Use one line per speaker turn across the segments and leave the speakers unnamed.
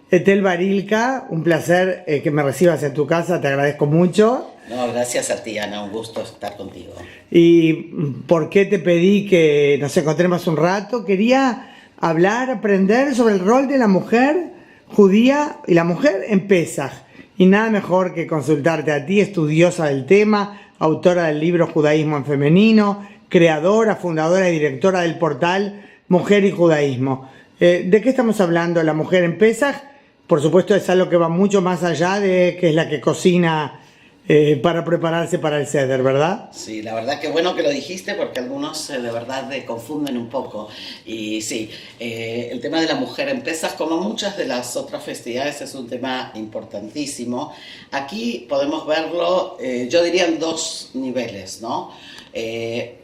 Etel Barilka, un placer que me recibas en tu casa, te agradezco mucho.
No, gracias a ti, Ana, un gusto estar contigo.
¿Y por qué te pedí que nos encontremos un rato? Quería hablar, aprender sobre el rol de la mujer judía y la mujer en Pesaj. Y nada mejor que consultarte a ti, estudiosa del tema, autora del libro Judaísmo en Femenino, creadora, fundadora y directora del portal Mujer y Judaísmo. ¿De qué estamos hablando? La mujer en Pesaj, por supuesto, es algo que va mucho más allá de que es la que cocina para prepararse para el Seder, ¿verdad?
Sí, la verdad que bueno que lo dijiste porque algunos de verdad confunden un poco. Y sí, el tema de la mujer en Pesaj, como muchas de las otras festividades, es un tema importantísimo. Aquí podemos verlo, yo diría en dos niveles, ¿no?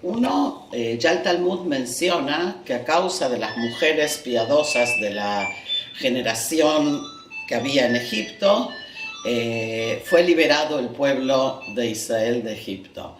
Uno, ya el Talmud menciona que a causa de las mujeres piadosas de la generación que había en Egipto, fue liberado el pueblo de Israel de Egipto.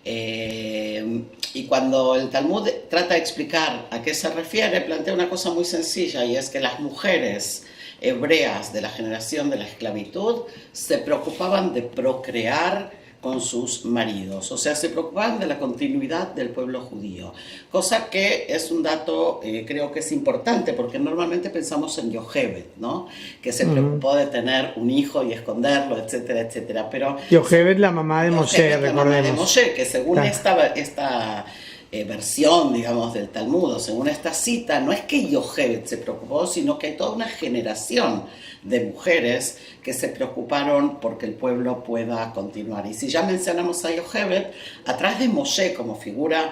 Y cuando el Talmud trata de explicar a qué se refiere, plantea una cosa muy sencilla, y es que las mujeres hebreas de la generación de la esclavitud se preocupaban de procrear con sus maridos, o sea, se preocupaban de la continuidad del pueblo judío, cosa que es un dato, creo que es importante, porque normalmente pensamos en Yocheved, ¿no? Que se preocupó de tener un hijo y esconderlo, etcétera, etcétera, pero...
Yocheved, la mamá de Moshe, recordemos. La mamá de
Moshe, que según esta versión, digamos, del Talmud, o según esta cita, no es que Yocheved se preocupó, sino que hay toda una generación de mujeres que se preocuparon porque el pueblo pueda continuar. Y si ya mencionamos a Yocheved, atrás de Moshe como figura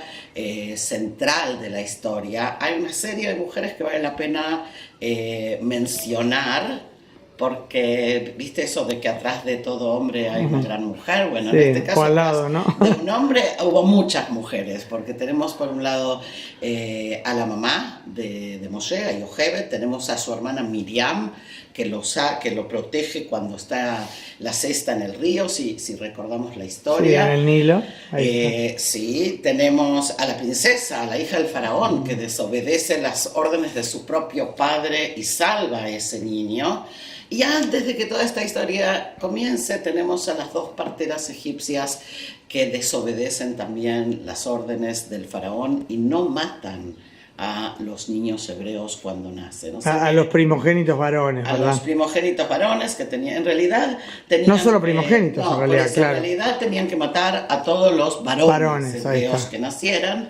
central de la historia, hay una serie de mujeres que vale la pena mencionar, porque viste eso de que atrás de todo hombre hay una gran mujer. Bueno,
sí,
en este caso
al lado, ¿no?
de un hombre hubo muchas mujeres, porque tenemos por un lado a la mamá de Moshe, a Yocheved, tenemos a su hermana Miriam, que lo protege cuando está la cesta en el río, si recordamos la historia.
Sí, en el Nilo.
Sí, tenemos a la princesa, a la hija del faraón, que desobedece las órdenes de su propio padre y salva a ese niño. Y antes de que toda esta historia comience, tenemos a las dos parteras egipcias que desobedecen también las órdenes del faraón y no matan a los niños hebreos cuando nacen. O sea,
a los primogénitos varones, ¿verdad?
A los primogénitos varones que tenían, en realidad... Tenían,
no solo primogénitos,
no,
en realidad, claro.
En realidad tenían que matar a todos los varones hebreos que nacieran.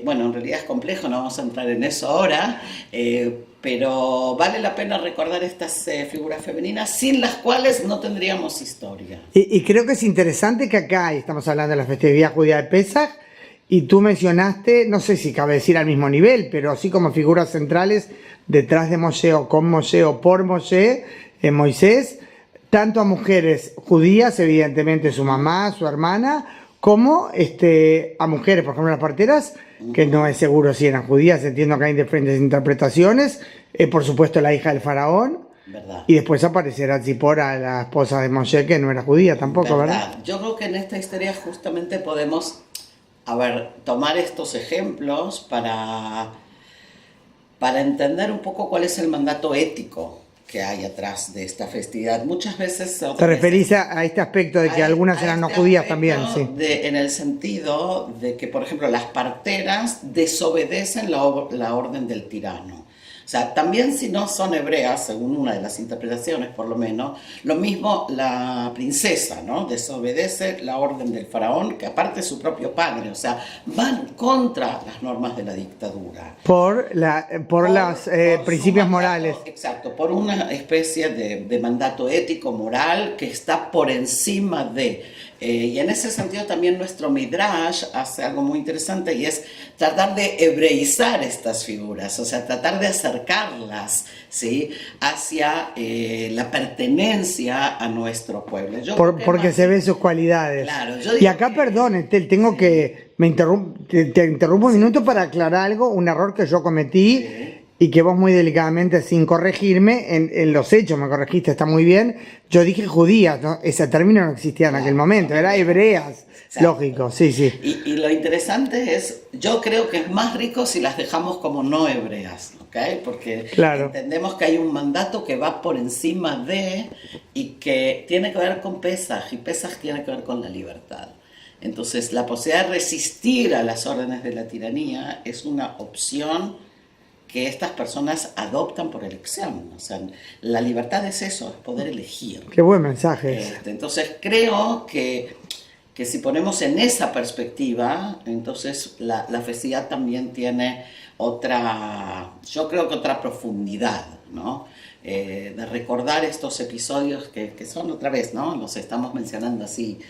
Bueno, en realidad es complejo, no vamos a entrar en eso ahora, pero vale la pena recordar estas figuras femeninas sin las cuales no tendríamos historia.
Y creo que es interesante que acá estamos hablando de la festividad judía de Pesaj, y tú mencionaste, no sé si cabe decir al mismo nivel, pero sí como figuras centrales detrás de Moshe o con Moshe o por Moshe, Moisés, tanto a mujeres judías, evidentemente su mamá, su hermana, como a mujeres, por ejemplo las parteras, que no es seguro si eran judías, entiendo que hay diferentes interpretaciones, por supuesto la hija del faraón,
¿verdad? Y
después aparecerá Tzipora, la esposa de Moshe, que no era judía tampoco, ¿verdad?
Yo creo que en esta historia justamente podemos, tomar estos ejemplos para entender un poco cuál es el mandato ético que hay atrás de esta festividad. Muchas veces...
¿Te referís a este aspecto de que algunas eran no judías también? Sí.
En el sentido de que, por ejemplo, las parteras desobedecen la orden del tirano. O sea, también si no son hebreas, según una de las interpretaciones por lo menos, lo mismo la princesa, ¿no? Desobedece la orden del faraón, que aparte es su propio padre, o sea, van contra las normas de la dictadura.
Por los principios morales.
Exacto, por una especie de mandato ético, moral, que está por encima de... y en ese sentido también nuestro Midrash hace algo muy interesante, y es tratar de hebreizar estas figuras, o sea, tratar de acercarlas, ¿sí?, hacia la pertenencia a nuestro pueblo.
Porque se ven sus cualidades.
Claro,
y acá, perdón, Estel, tengo que... te interrumpo un minuto para aclarar algo, un error que yo cometí. Sí. Y que vos muy delicadamente, sin corregirme, en los hechos me corregiste, está muy bien. Yo dije judías, ¿no? Ese término no existía en aquel momento, era hebreas. Exacto. Lógico, sí, sí.
Y lo interesante es, yo creo que es más rico si las dejamos como no hebreas, ¿no? ¿ok? Porque
Claro.
entendemos que hay un mandato que va por encima de y que tiene que ver con Pesaj, y Pesaj tiene que ver con la libertad. Entonces, la posibilidad de resistir a las órdenes de la tiranía es una opción que estas personas adoptan por elección. O sea, la libertad es eso, es poder elegir.
Qué buen mensaje ese.
Entonces, creo que si ponemos en esa perspectiva, entonces la festividad también tiene otra, yo creo que otra profundidad, ¿no? De recordar estos episodios que son otra vez, ¿no? Los estamos mencionando así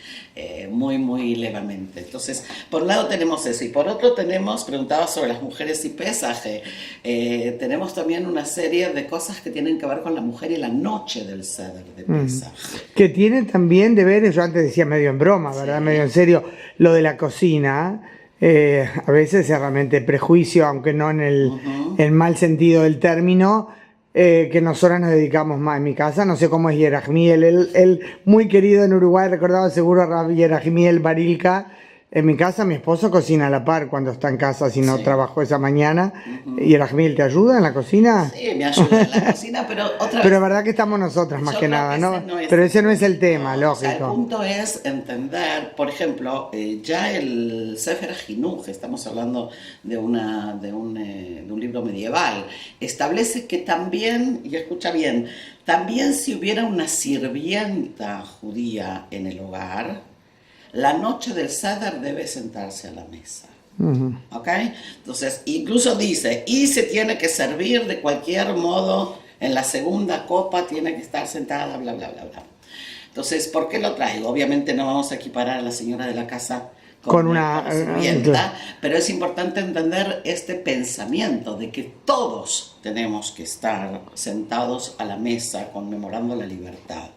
muy, muy levemente. Entonces, por un lado tenemos eso, y por otro preguntaba sobre las mujeres y pesaje, tenemos también una serie de cosas que tienen que ver con la mujer y la noche del Seder de Pesaj.
Que tiene también de ver, yo antes decía medio en broma, ¿verdad? Sí. Medio en serio, lo de la cocina. A veces es realmente prejuicio, aunque no en el mal sentido del término, que nosotras nos dedicamos más en mi casa. No sé cómo es Yerajmiel, él muy querido en Uruguay, recordaba seguro a Rabbi Yerajmiel Barilka. En mi casa mi esposo cocina a la par cuando está en casa, si no trabajó esa mañana. ¿Yerajmiel te ayuda en la cocina?
Sí, me ayuda en la cocina, pero otra vez...
Pero verdad que estamos nosotras más que nada, ¿no? Pero ese no es el tema, lógico.
O sea, el punto es entender, por ejemplo, ya el Sefer Hinuch, estamos hablando de un libro medieval, establece que también, y escucha bien, también si hubiera una sirvienta judía en el hogar, la noche del Seder debe sentarse a la mesa. ¿Ok? Entonces, incluso dice, y se tiene que servir de cualquier modo, en la segunda copa tiene que estar sentada, bla, bla, bla, bla. Entonces, ¿por qué lo traigo? Obviamente no vamos a equiparar a la señora de la casa con una sirvienta, pero es importante entender este pensamiento de que todos tenemos que estar sentados a la mesa conmemorando la libertad.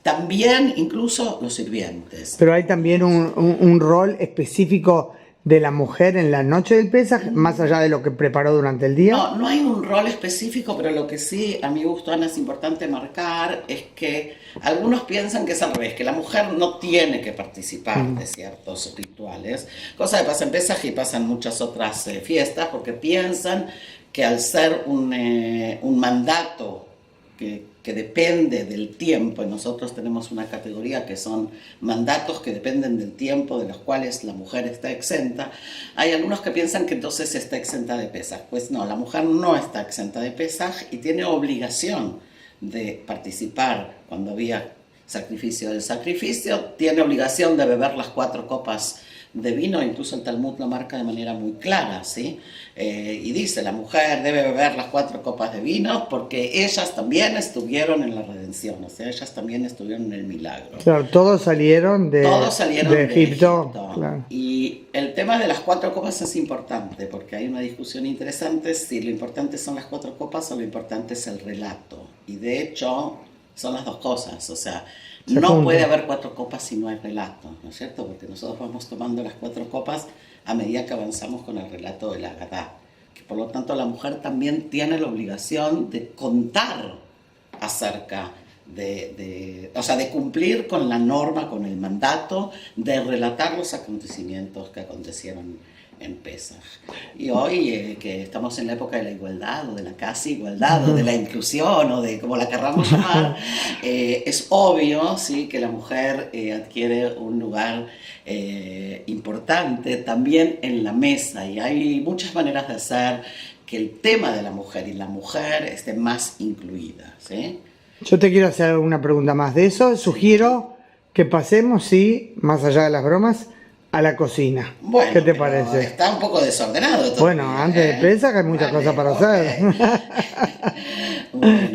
También incluso los sirvientes.
Pero hay también un rol específico de la mujer en la noche del Pesaj, más allá de lo que preparó durante el día.
No hay un rol específico, pero lo que sí a mi gusto, Ana, es importante marcar es que algunos piensan que es al revés, que la mujer no tiene que participar de ciertos rituales, cosa que pasa en Pesaj y pasa en muchas otras fiestas, porque piensan que al ser un mandato que depende del tiempo, y nosotros tenemos una categoría que son mandatos que dependen del tiempo de los cuales la mujer está exenta, hay algunos que piensan que entonces está exenta de Pesaj. Pues no, la mujer no está exenta de Pesaj y tiene obligación de participar cuando había sacrificio del sacrificio, tiene obligación de beber las 4 copas de vino, incluso el Talmud lo marca de manera muy clara, ¿sí? Y dice, la mujer debe beber las 4 copas de vino porque ellas también estuvieron en la redención, o sea, ellas también estuvieron en el milagro.
Claro, todos salieron de Egipto. Claro.
Y el tema de las 4 copas es importante porque hay una discusión interesante si lo importante son las 4 copas o lo importante es el relato. Y de hecho, son las dos cosas, o sea, no puede haber 4 copas si no hay relato, ¿no es cierto? Porque nosotros vamos tomando las 4 copas a medida que avanzamos con el relato de la Agadá. Que por lo tanto la mujer también tiene la obligación de contar acerca o sea, de cumplir con la norma, con el mandato, de relatar los acontecimientos que acontecieron en Pesaj. Y hoy que estamos en la época de la igualdad o de la casi igualdad o de la inclusión o de como la querramos llamar, es obvio, ¿sí?, que la mujer adquiere un lugar importante también en la mesa, y hay muchas maneras de hacer que el tema de la mujer y la mujer esté más incluida, ¿sí?
Yo te quiero hacer una pregunta más de eso. Sugiero que pasemos, sí, más allá de las bromas, a la cocina.
Bueno,
¿qué te parece?
Está un poco desordenado todo.
Bueno, antes de Pesaj hay muchas cosas para hacer.
Bueno.